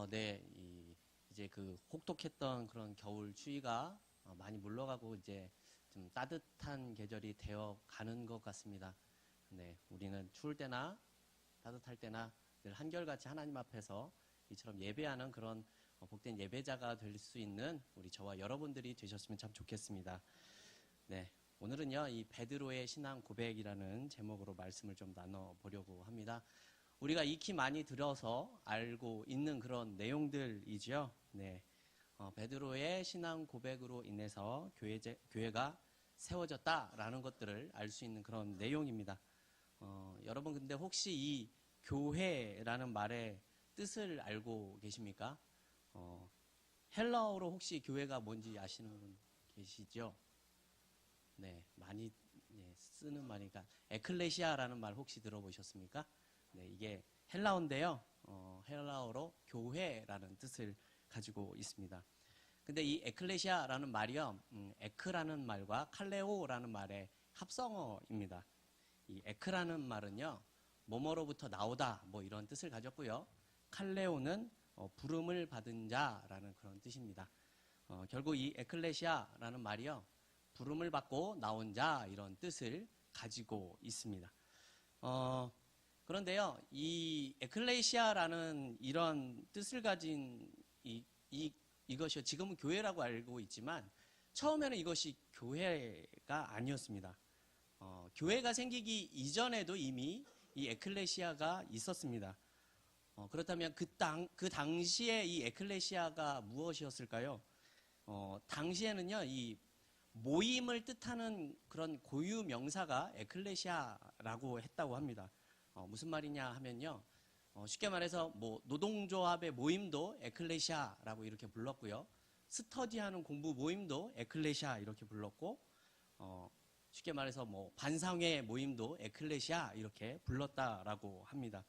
네, 이제 그 혹독했던 그런 겨울 추위가 많이 물러가고 이제 좀 따뜻한 계절이 되어 가는 것 같습니다. 네, 우리는 추울 때나 따뜻할 때나 늘 한결같이 하나님 앞에서 이처럼 예배하는 그런 복된 예배자가 될 수 있는 우리 저와 여러분들이 되셨으면 참 좋겠습니다. 네, 오늘은요, 이 베드로의 신앙 고백이라는 제목으로 말씀을 좀 나눠보려고 합니다. 우리가 익히 많이 들어서 알고 있는 그런 내용들이죠. 네, 베드로의 신앙 고백으로 인해서 교회가 세워졌다라는 것들을 알 수 있는 그런 내용입니다. 여러분 근데 혹시 이 교회라는 말의 뜻을 알고 계십니까? 헬라어로 혹시 교회가 뭔지 아시는 분 계시죠? 네, 많이 쓰는 말이니까 에클레시아라는 말 혹시 들어보셨습니까? 네, 이게 헬라어인데요. 헬라어로 교회라는 뜻을 가지고 있습니다. 근데 이 에클레시아라는 말이요, 에크라는 말과 칼레오라는 말의 합성어입니다. 이 에크라는 말은요, 뭐뭐로부터 나오다, 뭐 이런 뜻을 가졌고요. 칼레오는 부름을 받은 자라는 그런 뜻입니다. 결국 이 에클레시아라는 말이요, 부름을 받고 나온 자 이런 뜻을 가지고 있습니다. 그런데요, 이 에클레시아라는 이런 뜻을 가진 이것이요, 지금은 교회라고 알고 있지만 처음에는 이것이 교회가 아니었습니다. 교회가 생기기 이전에도 이미 이 에클레시아가 있었습니다. 그렇다면 그 당시에 이 에클레시아가 무엇이었을까요? 당시에는요, 이 모임을 뜻하는 그런 고유 명사가 에클레시아라고 했다고 합니다. 무슨 말이냐 하면요, 쉽게 말해서 뭐 노동조합의 모임도 에클레시아라고 이렇게 불렀고요. 스터디하는 공부 모임도 에클레시아 이렇게 불렀고, 쉽게 말해서 뭐 반상회 모임도 에클레시아 이렇게 불렀다라고 합니다.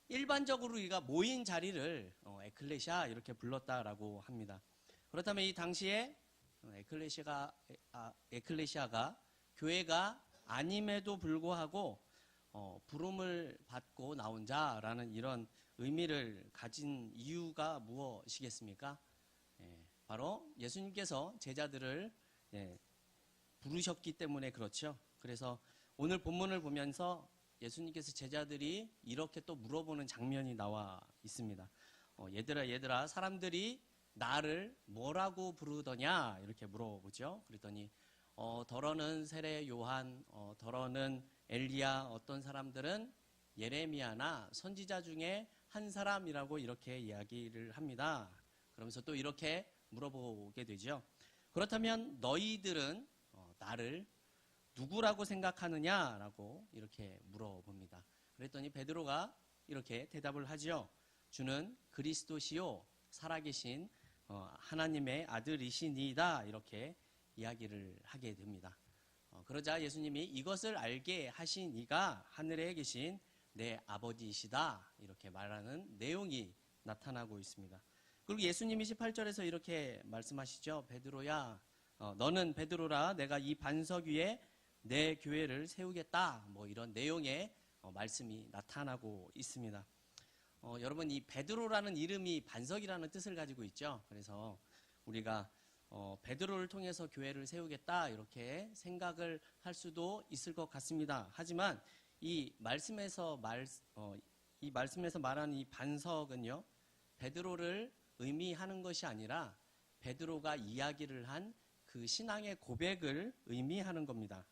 일반적으로 우리가 모인 자리를 에클레시아 이렇게 불렀다라고 합니다. 그렇다면 이 당시에 에클레시아가 교회가 아님에도 불구하고 부름을 받고 나온 자라는 이런 의미를 가진 이유가 무엇이겠습니까? 바로 예수님께서 제자들을 부르셨기 때문에 그렇죠. 그래서 오늘 본문을 보면서 예수님께서 제자들이 이렇게 또 물어보는 장면이 나와 있습니다. 얘들아, 사람들이 나를 뭐라고 부르더냐? 이렇게 물어보죠. 그랬더니 더러는 세례 요한, 더러는 엘리야, 어떤 사람들은 예레미야나 선지자 중에 한 사람이라고 이렇게 이야기를 합니다. 그러면서 또 이렇게 물어보게 되죠. 그렇다면 너희들은 나를 누구라고 생각하느냐라고 이렇게 물어봅니다. 그랬더니 베드로가 이렇게 대답을 하죠. 주는 그리스도시요 살아계신 하나님의 아들이시니이다 이렇게 이야기를 하게 됩니다. 그러자 예수님이 이것을 알게 하신 이가 하늘에 계신 내 아버지이시다 이렇게 말하는 내용이 나타나고 있습니다. 그리고 예수님이 18절에서 이렇게 말씀하시죠. 베드로야, 너는 베드로라 내가 이 반석 위에 내 교회를 세우겠다. 뭐 이런 내용의 말씀이 나타나고 있습니다. 여러분 이 베드로라는 이름이 반석이라는 뜻을 가지고 있죠. 그래서 우리가 베드로를 통해서 교회를 세우겠다 이렇게 생각을 할 수도 있을 것 같습니다. 하지만 이 말씀에서 말하는 이 반석은요, 베드로를 의미하는 것이 아니라 베드로가 이야기를 한 그 신앙의 고백을 의미하는 겁니다.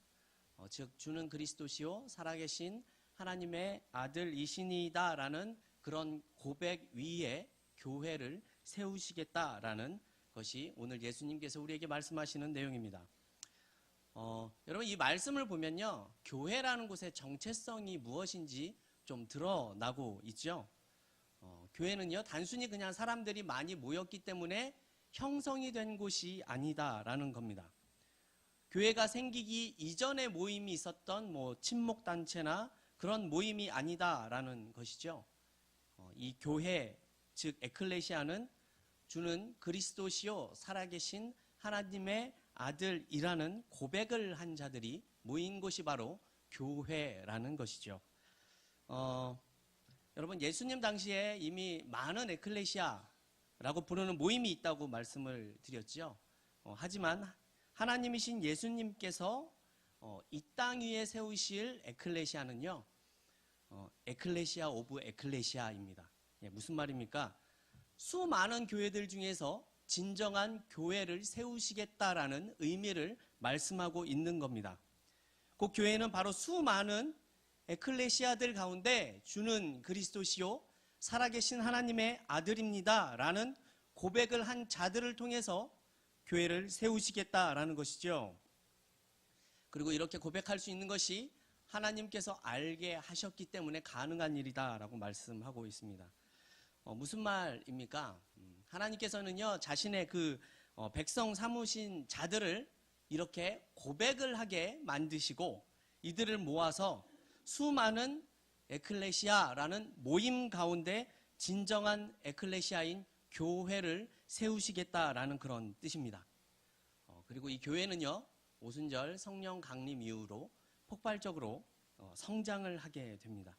즉 주는 그리스도시요 살아계신 하나님의 아들이시니이다라는 그런 고백 위에 교회를 세우시겠다라는 것이 오늘 예수님께서 우리에게 말씀하시는 내용입니다. 여러분 이 말씀을 보면요, 교회라는 곳의 정체성이 무엇인지 좀 드러나고 있죠. 교회는요 단순히 그냥 사람들이 많이 모였기 때문에 형성이 된 곳이 아니다라는 겁니다. 교회가 생기기 이전에 모임이 있었던 뭐 친목단체나 그런 모임이 아니다라는 것이죠. 이 교회, 즉 에클레시아는 주는 그리스도시요 살아계신 하나님의 아들이라는 고백을 한 자들이 모인 곳이 바로 교회라는 것이죠. 여러분, 예수님 당시에 이미 많은 에클레시아라고 부르는 모임이 있다고 말씀을 드렸죠. 하지만 하나님이신 예수님께서 이 땅 위에 세우실 에클레시아는요, 에클레시아 오브 에클레시아입니다. 예, 무슨 말입니까? 수많은 교회들 중에서 진정한 교회를 세우시겠다라는 의미를 말씀하고 있는 겁니다. 그 교회는 바로 수많은 에클레시아들 가운데 주는 그리스도시요 살아계신 하나님의 아들입니다 라는 고백을 한 자들을 통해서 교회를 세우시겠다라는 것이죠. 그리고 이렇게 고백할 수 있는 것이 하나님께서 알게 하셨기 때문에 가능한 일이다라고 말씀하고 있습니다. 무슨 말입니까? 하나님께서는요, 자신의 그 백성 삼으신 자들을 이렇게 고백을 하게 만드시고 이들을 모아서 수많은 에클레시아라는 모임 가운데 진정한 에클레시아인 교회를 세우시겠다라는 그런 뜻입니다. 그리고 이 교회는요, 오순절 성령 강림 이후로 폭발적으로 성장을 하게 됩니다.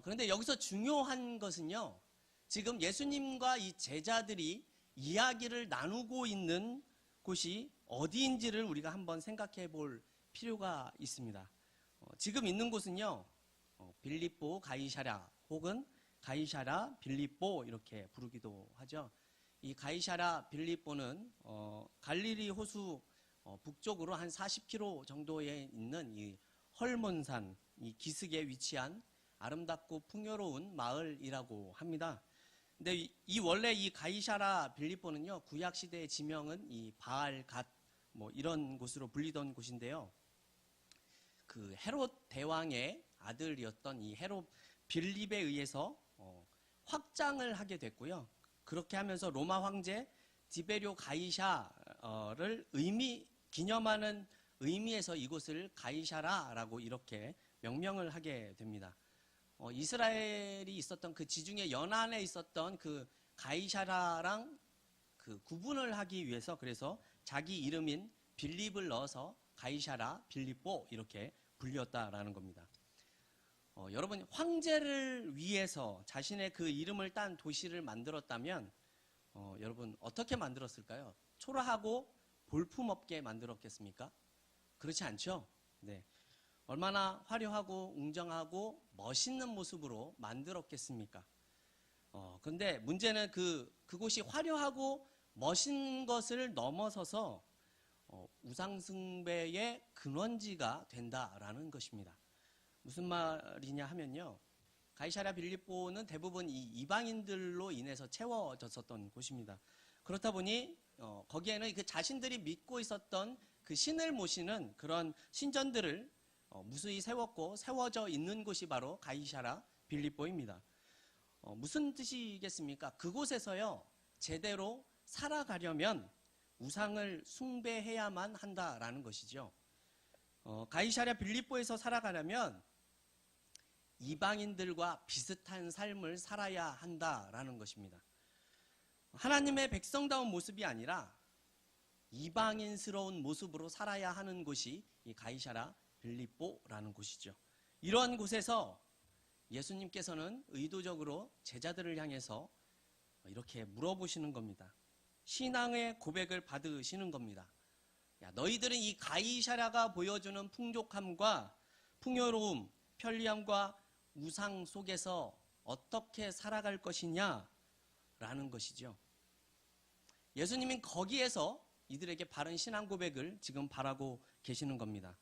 그런데 여기서 중요한 것은요, 지금 예수님과 이 제자들이 이야기를 나누고 있는 곳이 어디인지를 우리가 한번 생각해 볼 필요가 있습니다. 지금 있는 곳은요, 빌립보 가이사랴 혹은 가이사랴 빌립보 이렇게 부르기도 하죠. 이 가이사랴 빌립보는 갈릴리 호수 북쪽으로 한 40km 정도에 있는 이 헐몬산, 이 기슭에 위치한 아름답고 풍요로운 마을이라고 합니다. 근데 원래 이 가이사랴 빌립보는요, 구약 시대의 지명은 이 바알 갓 뭐 이런 곳으로 불리던 곳인데요. 그 헤롯 대왕의 아들이었던 이 헤롯 빌립에 의해서 확장을 하게 됐고요. 그렇게 하면서 로마 황제 디베리오 가이샤를 기념하는 의미에서 이곳을 가이사라라고 이렇게 명명을 하게 됩니다. 이스라엘이 있었던 그 지중해 연안에 있었던 그 가이사라랑 그 구분을 하기 위해서 그래서 자기 이름인 빌립을 넣어서 가이사라 빌립보 이렇게 불렸다라는 겁니다. 여러분, 황제를 위해서 자신의 그 이름을 딴 도시를 만들었다면 여러분 어떻게 만들었을까요? 초라하고 볼품없게 만들었겠습니까? 그렇지 않죠? 네. 얼마나 화려하고 웅장하고 멋있는 모습으로 만들었겠습니까? 그런데 문제는 그곳이 화려하고 멋진 것을 넘어서서 우상숭배의 근원지가 된다라는 것입니다. 무슨 말이냐 하면요, 가이사랴 빌립보는 대부분 이 이방인들로 인해서 채워졌었던 곳입니다. 그렇다 보니 거기에는 그 자신들이 믿고 있었던 그 신을 모시는 그런 신전들을 무수히 세웠고 세워져 있는 곳이 바로 가이사랴 빌립보입니다. 무슨 뜻이겠습니까? 그곳에서요, 제대로 살아가려면 우상을 숭배해야만 한다라는 것이죠. 가이사랴 빌립보에서 살아가려면 이방인들과 비슷한 삶을 살아야 한다라는 것입니다. 하나님의 백성다운 모습이 아니라 이방인스러운 모습으로 살아야 하는 곳이 이 가이사랴 빌립보라는 곳이죠. 이러한 곳에서 예수님께서는 의도적으로 제자들을 향해서 이렇게 물어보시는 겁니다. 신앙의 고백을 받으시는 겁니다. 야, 너희들은 이 가이사랴가 보여주는 풍족함과 풍요로움, 편리함과 우상 속에서 어떻게 살아갈 것이냐? 라는 것이죠. 예수님은 거기에서 이들에게 바른 신앙 고백을 지금 바라고 계시는 겁니다.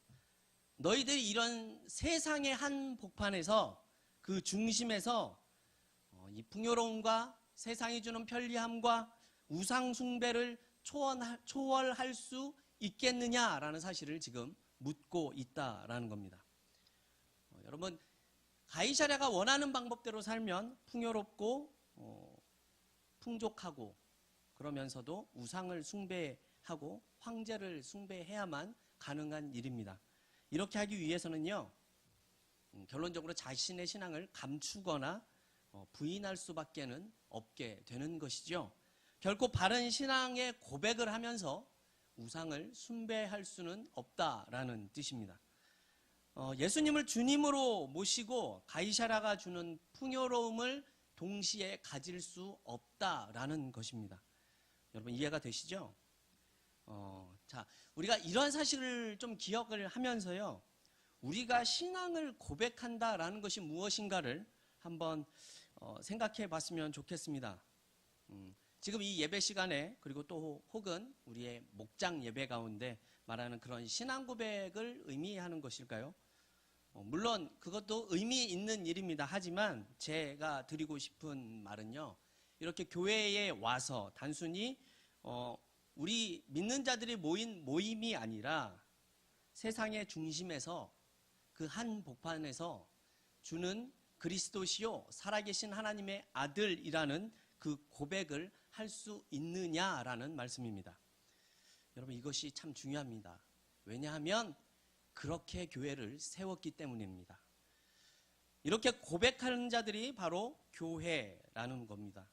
너희들이 이런 세상의 한 복판에서 그 중심에서 이 풍요로움과 세상이 주는 편리함과 우상 숭배를 초월할 수 있겠느냐라는 사실을 지금 묻고 있다라는 겁니다. 여러분, 가이사랴가 원하는 방법대로 살면 풍요롭고 풍족하고 그러면서도 우상을 숭배하고 황제를 숭배해야만 가능한 일입니다. 이렇게 하기 위해서는요, 결론적으로 자신의 신앙을 감추거나 부인할 수밖에는 없게 되는 것이죠. 결코 바른 신앙의 고백을 하면서 우상을 숭배할 수는 없다라는 뜻입니다. 예수님을 주님으로 모시고 가이사랴가 주는 풍요로움을 동시에 가질 수 없다라는 것입니다. 여러분 이해가 되시죠? 자, 우리가 이런 사실을 좀 기억을 하면서요, 우리가 신앙을 고백한다라는 것이 무엇인가를 한번 생각해 봤으면 좋겠습니다. 지금 이 예배 시간에, 그리고 또 혹은 우리의 목장 예배 가운데 말하는 그런 신앙 고백을 의미하는 것일까요? 물론 그것도 의미 있는 일입니다. 하지만 제가 드리고 싶은 말은요, 이렇게 교회에 와서 단순히 우리 믿는 자들이 모인 모임이 아니라 세상의 중심에서 그 한 복판에서 주는 그리스도시요 살아계신 하나님의 아들이라는 그 고백을 할 수 있느냐라는 말씀입니다. 여러분 이것이 참 중요합니다. 왜냐하면 그렇게 교회를 세웠기 때문입니다. 이렇게 고백하는 자들이 바로 교회라는 겁니다.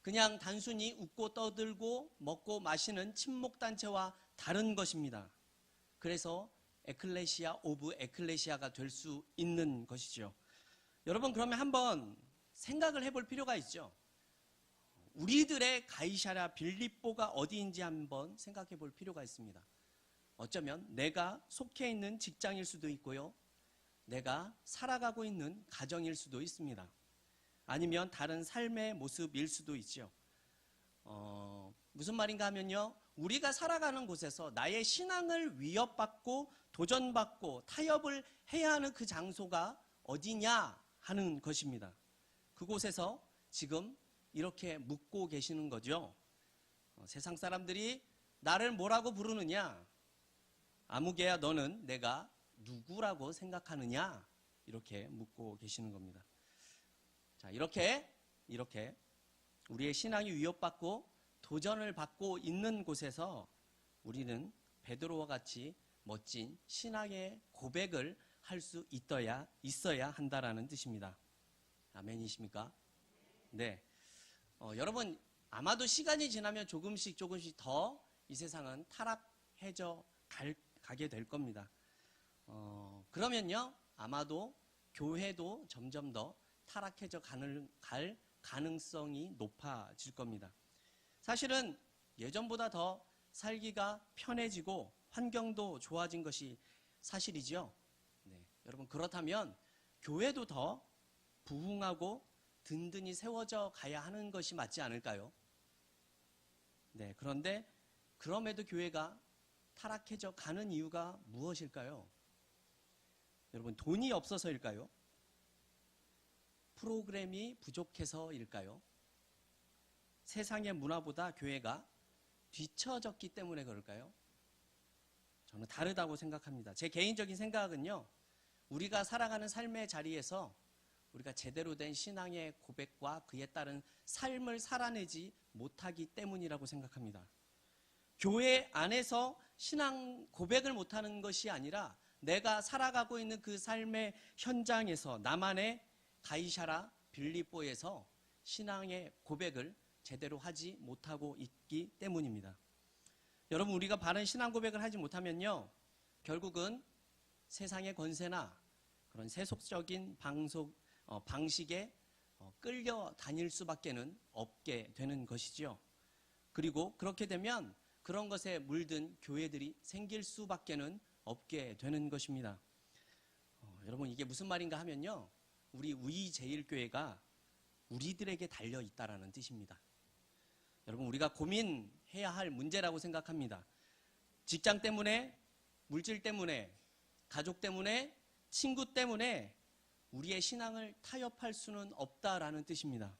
그냥 단순히 웃고 떠들고 먹고 마시는 친목단체와 다른 것입니다. 그래서 에클레시아 오브 에클레시아가 될 수 있는 것이죠. 여러분 그러면 한번 생각을 해볼 필요가 있죠. 우리들의 가이사랴 빌립보가 어디인지 한번 생각해 볼 필요가 있습니다. 어쩌면 내가 속해 있는 직장일 수도 있고요, 내가 살아가고 있는 가정일 수도 있습니다. 아니면 다른 삶의 모습일 수도 있죠. 무슨 말인가 하면요, 우리가 살아가는 곳에서 나의 신앙을 위협받고 도전받고 타협을 해야 하는 그 장소가 어디냐 하는 것입니다. 그곳에서 지금 이렇게 묻고 계시는 거죠. 세상 사람들이 나를 뭐라고 부르느냐? 아무개야 너는 내가 누구라고 생각하느냐? 이렇게 묻고 계시는 겁니다. 자, 이렇게 우리의 신앙이 위협받고 도전을 받고 있는 곳에서 우리는 베드로와 같이 멋진 신앙의 고백을 할 수 있어야 한다라는 뜻입니다. 아멘이십니까? 네. 여러분 아마도 시간이 지나면 조금씩 더 이 세상은 타락해져 가게 될 겁니다. 그러면요 아마도 교회도 점점 더 타락해져 갈 가능성이 높아질 겁니다. 사실은 예전보다 더 살기가 편해지고 환경도 좋아진 것이 사실이죠. 네, 여러분 그렇다면 교회도 더 부흥하고 든든히 세워져 가야 하는 것이 맞지 않을까요? 네, 그런데 그럼에도 교회가 타락해져 가는 이유가 무엇일까요? 여러분 돈이 없어서일까요? 프로그램이 부족해서일까요? 세상의 문화보다 교회가 뒤처졌기 때문에 그럴까요? 저는 다르다고 생각합니다. 제 개인적인 생각은요, 우리가 살아가는 삶의 자리에서 우리가 제대로 된 신앙의 고백과 그에 따른 삶을 살아내지 못하기 때문이라고 생각합니다. 교회 안에서 신앙 고백을 못하는 것이 아니라 내가 살아가고 있는 그 삶의 현장에서 나만의 가이사랴 빌립보에서 신앙의 고백을 제대로 하지 못하고 있기 때문입니다. 여러분 우리가 바른 신앙 고백을 하지 못하면요, 결국은 세상의 권세나 그런 세속적인 방식에 끌려다닐 수밖에는 없게 되는 것이죠. 그리고 그렇게 되면 그런 것에 물든 교회들이 생길 수밖에는 없게 되는 것입니다. 여러분 이게 무슨 말인가 하면요, 우리 우이제일교회가 우리들에게 달려있다라는 뜻입니다. 여러분 우리가 고민해야 할 문제라고 생각합니다. 직장 때문에, 물질 때문에, 가족 때문에, 친구 때문에 우리의 신앙을 타협할 수는 없다라는 뜻입니다.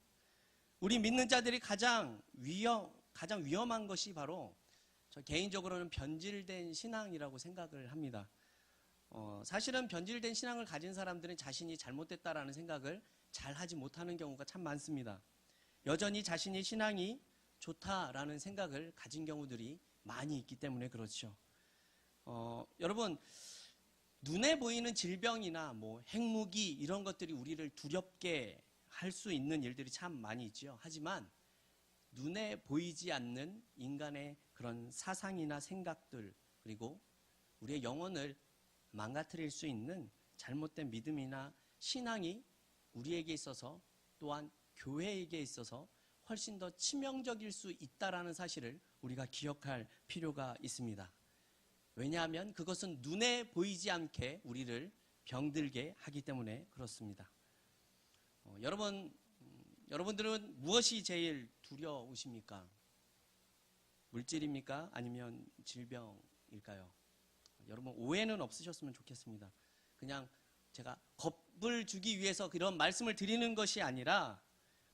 우리 믿는 자들이 가장 위험한 것이 바로 저 개인적으로는 변질된 신앙이라고 생각을 합니다. 사실은 변질된 신앙을 가진 사람들은 자신이 잘못됐다라는 생각을 잘 하지 못하는 경우가 참 많습니다. 여전히 자신의 신앙이 좋다라는 생각을 가진 경우들이 많이 있기 때문에 그렇죠. 여러분 눈에 보이는 질병이나 뭐 핵무기 이런 것들이 우리를 두렵게 할 수 있는 일들이 참 많이 있죠. 하지만 눈에 보이지 않는 인간의 그런 사상이나 생각들, 그리고 우리의 영혼을 망가뜨릴 수 있는 잘못된 믿음이나 신앙이 우리에게 있어서 또한 교회에게 있어서 훨씬 더 치명적일 수 있다라는 사실을 우리가 기억할 필요가 있습니다. 왜냐하면 그것은 눈에 보이지 않게 우리를 병들게 하기 때문에 그렇습니다. 여러분들은 무엇이 제일 두려우십니까? 물질입니까? 아니면 질병일까요? 여러분 오해는 없으셨으면 좋겠습니다. 그냥 제가 겁을 주기 위해서 그런 말씀을 드리는 것이 아니라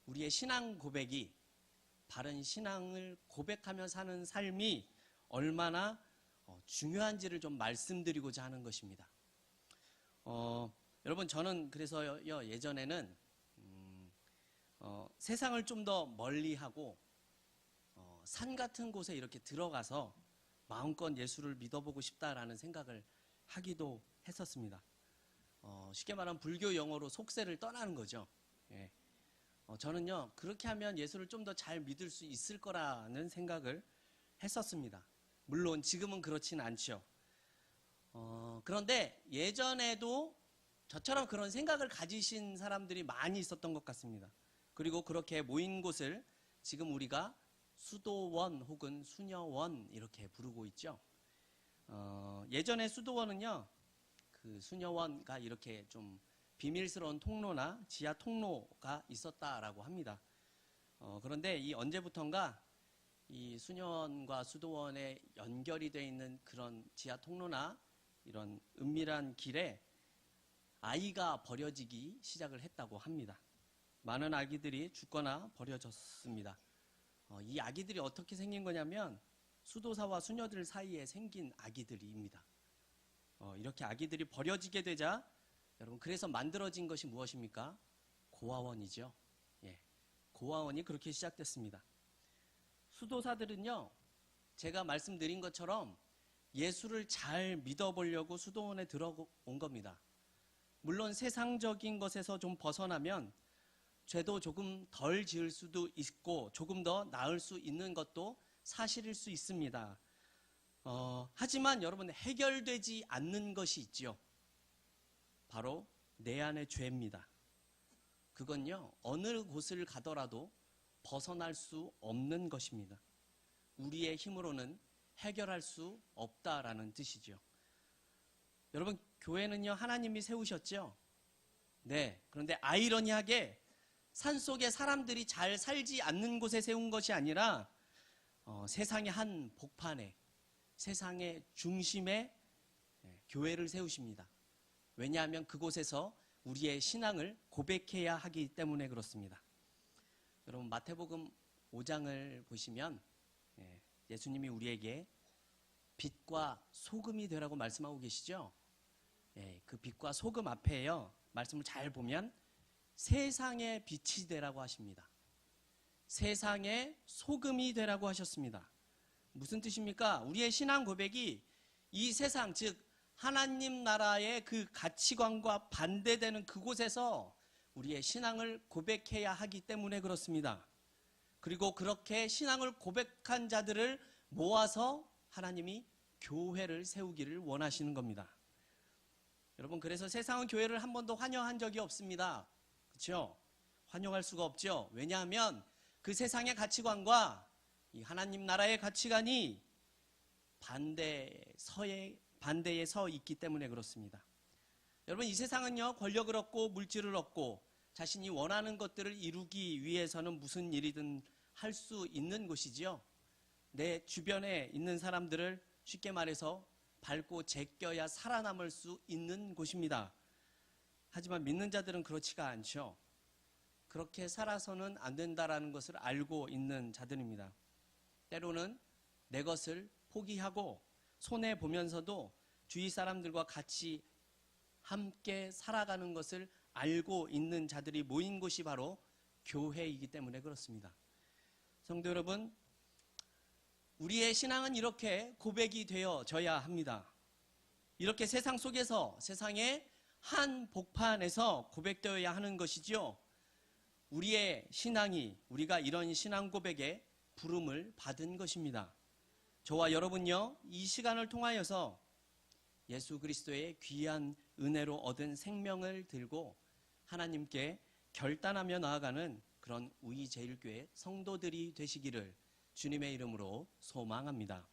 우리의 신앙 고백이 바른 신앙을 고백하며 사는 삶이 얼마나 중요한지를 좀 말씀드리고자 하는 것입니다. 여러분 저는 그래서요 예전에는 세상을 좀 더 멀리하고 산 같은 곳에 이렇게 들어가서 마음껏 예수를 믿어보고 싶다라는 생각을 하기도 했었습니다. 쉽게 말하면 불교 용어로 속세를 떠나는 거죠. 예. 저는요 그렇게 하면 예수를 좀 더 잘 믿을 수 있을 거라는 생각을 했었습니다. 물론 지금은 그렇지는 않죠. 그런데 예전에도 저처럼 그런 생각을 가지신 사람들이 많이 있었던 것 같습니다. 그리고 그렇게 모인 곳을 지금 우리가 수도원 혹은 수녀원 이렇게 부르고 있죠. 예전에 수도원은요 그 수녀원과 이렇게 좀 비밀스러운 통로나 지하 통로가 있었다라고 합니다. 그런데 이 언제부턴가 이 수녀원과 수도원에 연결이 되어 있는 그런 지하 통로나 이런 은밀한 길에 아이가 버려지기 시작을 했다고 합니다. 많은 아기들이 죽거나 버려졌습니다. 이 아기들이 어떻게 생긴 거냐면 수도사와 수녀들 사이에 생긴 아기들입니다. 이렇게 아기들이 버려지게 되자 여러분 그래서 만들어진 것이 무엇입니까? 고아원이죠. 예, 고아원이 그렇게 시작됐습니다. 수도사들은요 제가 말씀드린 것처럼 예수를 잘 믿어보려고 수도원에 들어온 겁니다. 물론 세상적인 것에서 좀 벗어나면 죄도 조금 덜 지을 수도 있고 조금 더 나을 수 있는 것도 사실일 수 있습니다. 하지만 여러분 해결되지 않는 것이 있죠. 바로 내 안의 죄입니다. 그건요 어느 곳을 가더라도 벗어날 수 없는 것입니다. 우리의 힘으로는 해결할 수 없다라는 뜻이죠. 여러분 교회는요 하나님이 세우셨죠? 네. 그런데 아이러니하게 산속에 사람들이 잘 살지 않는 곳에 세운 것이 아니라 세상의 한 복판에 세상의 중심에 교회를 세우십니다. 왜냐하면 그곳에서 우리의 신앙을 고백해야 하기 때문에 그렇습니다. 여러분 마태복음 5장을 보시면 예수님이 우리에게 빛과 소금이 되라고 말씀하고 계시죠? 그 빛과 소금 앞에요 말씀을 잘 보면 세상의 빛이 되라고 하십니다. 세상의 소금이 되라고 하셨습니다. 무슨 뜻입니까? 우리의 신앙 고백이 이 세상 즉 하나님 나라의 그 가치관과 반대되는 그곳에서 우리의 신앙을 고백해야 하기 때문에 그렇습니다. 그리고 그렇게 신앙을 고백한 자들을 모아서 하나님이 교회를 세우기를 원하시는 겁니다. 여러분 그래서 세상은 교회를 한 번도 환영한 적이 없습니다. 그렇죠? 환영할 수가 없죠. 왜냐하면 그 세상의 가치관과 이 하나님 나라의 가치관이 반대에 서 있기 때문에 그렇습니다. 여러분 이 세상은요 권력을 얻고 물질을 얻고 자신이 원하는 것들을 이루기 위해서는 무슨 일이든 할 수 있는 곳이지요. 내 주변에 있는 사람들을 쉽게 말해서 밟고 제껴야 살아남을 수 있는 곳입니다. 하지만 믿는 자들은 그렇지가 않죠. 그렇게 살아서는 안 된다라는 것을 알고 있는 자들입니다. 때로는 내 것을 포기하고 손해보면서도 주위 사람들과 같이 함께 살아가는 것을 알고 있는 자들이 모인 곳이 바로 교회이기 때문에 그렇습니다. 성도 여러분, 우리의 신앙은 이렇게 고백이 되어져야 합니다. 이렇게 세상 속에서 세상의 한 복판에서 고백되어야 하는 것이죠. 우리의 신앙이 우리가 이런 신앙 고백에 부름을 받은 것입니다. 저와 여러분요 이 시간을 통하여서 예수 그리스도의 귀한 은혜로 얻은 생명을 들고 하나님께 결단하며 나아가는 그런 우이제일교회 성도들이 되시기를 주님의 이름으로 소망합니다.